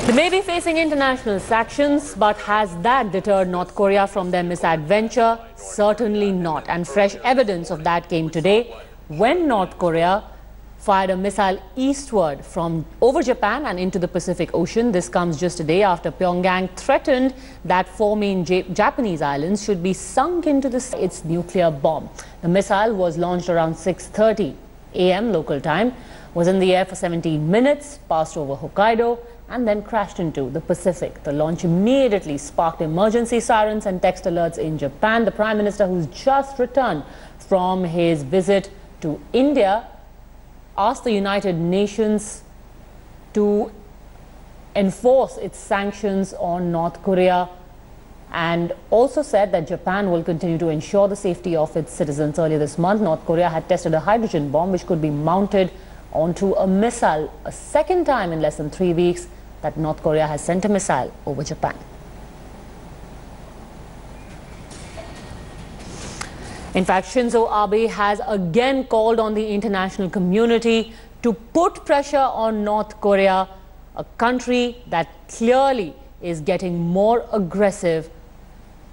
They may be facing international sanctions, but has that deterred North Korea from their misadventure? Certainly not. And fresh evidence of that came today when North Korea fired a missile eastward from over Japan and into the Pacific Ocean. This comes just a day after Pyongyang threatened that 4 main Japanese islands should be sunk into its nuclear bomb. The missile was launched around 6:30 a.m. local time, was in the air for 17 minutes, passed over Hokkaido, and then crashed into the Pacific. The launch immediately sparked emergency sirens and text alerts in Japan. The Prime Minister, who's just returned from his visit to India, asked the United Nations to enforce its sanctions on North Korea and also said that Japan will continue to ensure the safety of its citizens. Earlier this month, North Korea had tested a hydrogen bomb which could be mounted onto a missile, a second time in less than 3 weeks that North Korea has sent a missile over Japan. In fact, Shinzo Abe has again called on the international community to put pressure on North Korea, a country that clearly is getting more aggressive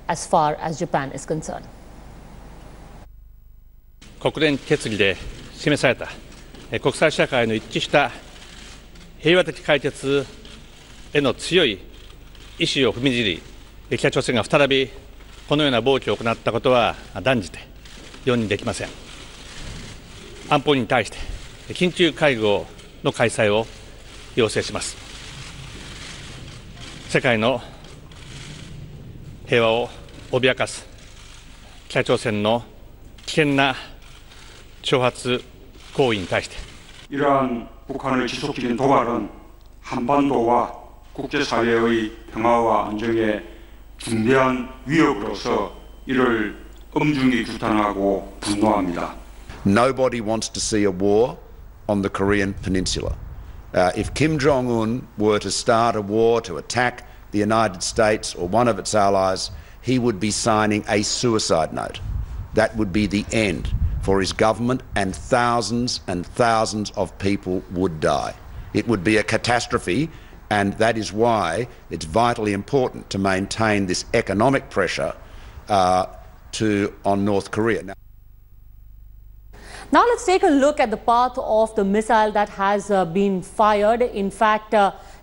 as far as Japan is concerned. 国連決議で示された国際社会の一致した平和的解決への強い意志を踏みにじり、北朝鮮が再びこのような暴挙を行ったことは断じて容認できません。安保理に対して緊急会合の開催を要請します。世界の平和を脅かす北朝鮮の危険な挑発行為に対して 이러한 북한의 지속적인 도발은 한반도와 국제사회의 평화와 안정에 중대한 위협으로서 이를 엄중히 규탄하고 분노합니다. Nobody wants to see a war on the Korean peninsula. If Kim Jong-un were to start a war to attack the United States or one of its allies, he would be signing a suicide note. That would be the end for his government, and thousands of people would die. It would be a catastrophe, and that is why it's vitally important to maintain this economic pressure on North Korea. Now let's take a look at the path of the missile that has been fired. In fact,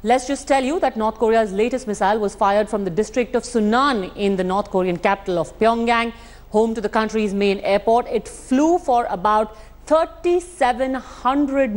let's just tell you that North Korea's latest missile was fired from the district of Sunan in the North Korean capital of Pyongyang, home to the country's main airport. It flew for about 3,700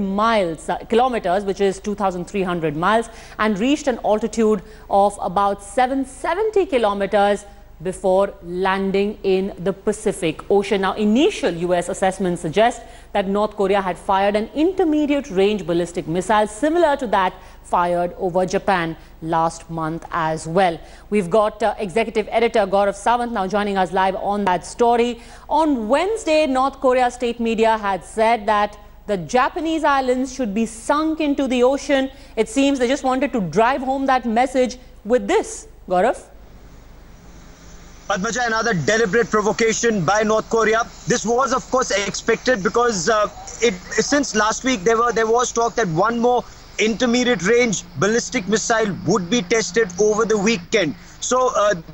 kilometers, which is 2,300 miles, and reached an altitude of about 770 kilometers before landing in the Pacific Ocean. Now, initial US assessments suggest that North Korea had fired an intermediate-range ballistic missile similar to that fired over Japan last month as well. We've got executive editor Gaurav Sawant now joining us live on that story. On Wednesday, North Korea state media had said that the Japanese islands should be sunk into the ocean. It seems they just wanted to drive home that message with this. Gaurav? Padmaja, another deliberate provocation by North Korea. This was, of course, expected because since last week there was talk that one more intermediate-range ballistic missile would be tested over the weekend. So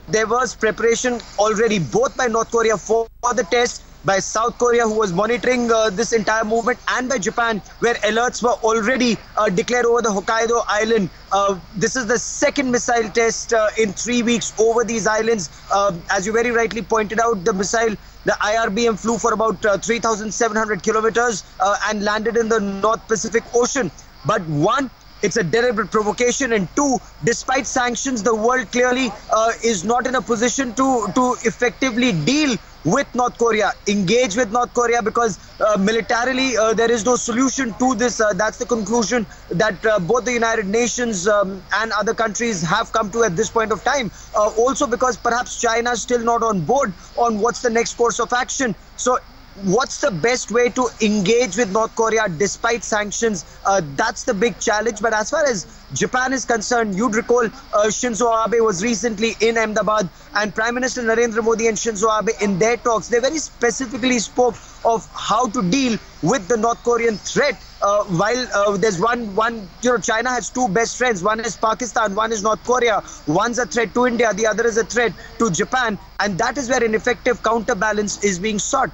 there was preparation already both by North Korea for the test, by South Korea, who was monitoring this entire movement, and by Japan, where alerts were already declared over the Hokkaido island. This is the second missile test in 3 weeks over these islands. As you very rightly pointed out, the missile, the IRBM, flew for about 3,700 kilometers and landed in the North Pacific Ocean. But one, it's a deliberate provocation, and two, despite sanctions, the world clearly is not in a position to effectively deal with North Korea, engage with North Korea, because militarily there is no solution to this. That's the conclusion that both the United Nations and other countries have come to at this point of time. Also because perhaps China is still not on board on what's the next course of action. So what's the best way to engage with North Korea despite sanctions? That's the big challenge. But as far as Japan is concerned, you'd recall Shinzo Abe was recently in Ahmedabad, and Prime Minister Narendra Modi and Shinzo Abe, in their talks, they very specifically spoke of how to deal with the North Korean threat. while there's one, China has two best friends. One is Pakistan, one is North Korea. One's a threat to India, the other is a threat to Japan. And that is where an effective counterbalance is being sought.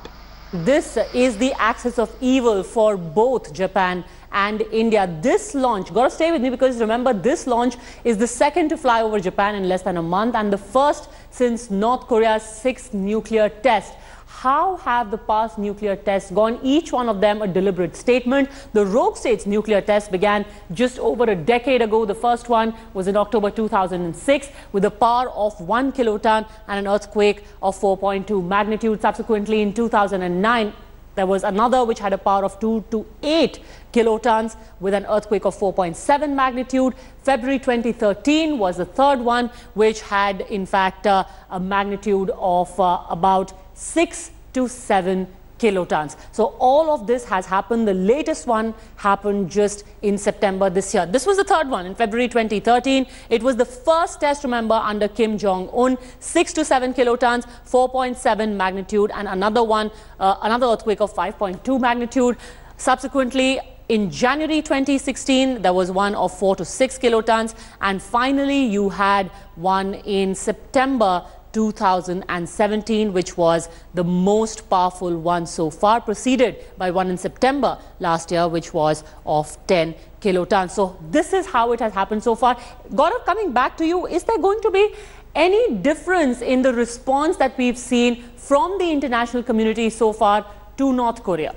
This is the axis of evil for both Japan and India. This launch, got to stay with me because remember, this launch is the second to fly over Japan in less than a month and the first since North Korea's 6th nuclear test. How have the past nuclear tests gone? Each one of them a deliberate statement. The rogue states nuclear test began just over a decade ago. The first one was in October 2006 with a power of 1 kiloton and an earthquake of 4.2 magnitude. Subsequently, in 2009, there was another which had a power of 2 to 8 kilotons with an earthquake of 4.7 magnitude. February 2013 was the third one, which had in fact a magnitude of about 6 to 7 kilotons. So all of this has happened. The latest one happened just in September this year. This was the third one in February 2013. It was the first test, remember, under Kim Jong-un. 6 to 7 kilotons, 4.7 magnitude, and another one, another earthquake of 5.2 magnitude. Subsequently, in January 2016, there was one of 4 to 6 kilotons. And finally, you had one in September 2017, which was the most powerful one so far, preceded by one in September last year, which was of 10 kilotons. So this is how it has happened so far. Gaurav, coming back to you, is there going to be any difference in the response that we've seen from the international community so far to North Korea?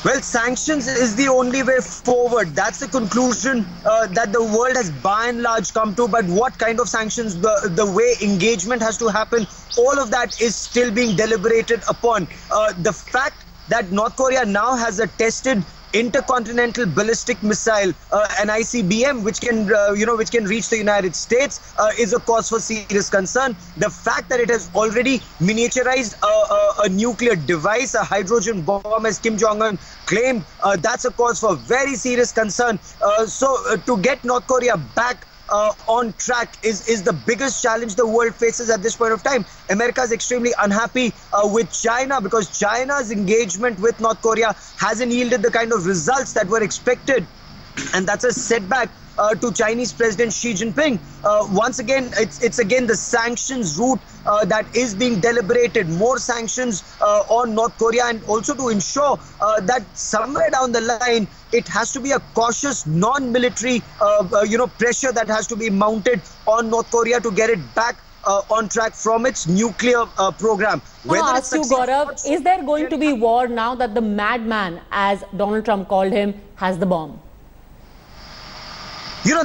Well, sanctions is the only way forward. That's the conclusion that the world has by and large come to. But what kind of sanctions, the way engagement has to happen, all of that is still being deliberated upon. The fact that North Korea now has a tested intercontinental ballistic missile, an ICBM, which can which can reach the United States, is a cause for serious concern. The fact that it has already miniaturized a nuclear device, a hydrogen bomb, as Kim Jong-un claimed, that's a cause for very serious concern. So to get North Korea back on track is the biggest challenge the world faces at this point of time. America is extremely unhappy with China because China's engagement with North Korea hasn't yielded the kind of results that were expected. And that's a setback to Chinese President Xi Jinping. Once again, it's again the sanctions route that is being deliberated. More sanctions on North Korea, and also to ensure that somewhere down the line, it has to be a cautious, non-military, pressure that has to be mounted on North Korea to get it back on track from its nuclear program. I want to ask you, Gaurav, is there going to be war now that the madman, as Donald Trump called him, has the bomb?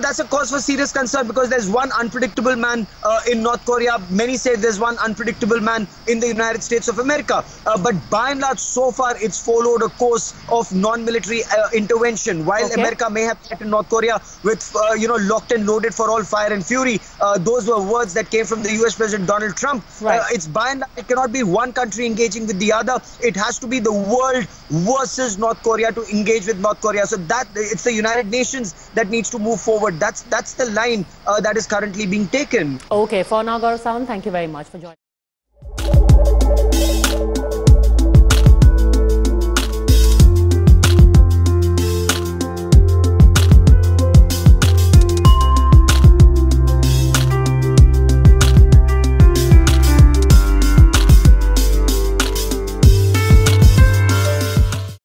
That's a cause for serious concern because there's one unpredictable man in North Korea. Many say there's one unpredictable man in the United States of America. But by and large, so far, it's followed a course of non-military intervention. While America may have threatened North Korea with, locked and loaded for all fire and fury, those were words that came from the US President Donald Trump. Right. It's by and large, it cannot be one country engaging with the other. It has to be the world versus North Korea to engage with North Korea. So that it's the United Nations that needs to move forward. That's the line that is currently being taken. Okay, for now, Gaurav Sawant, thank you very much for joining.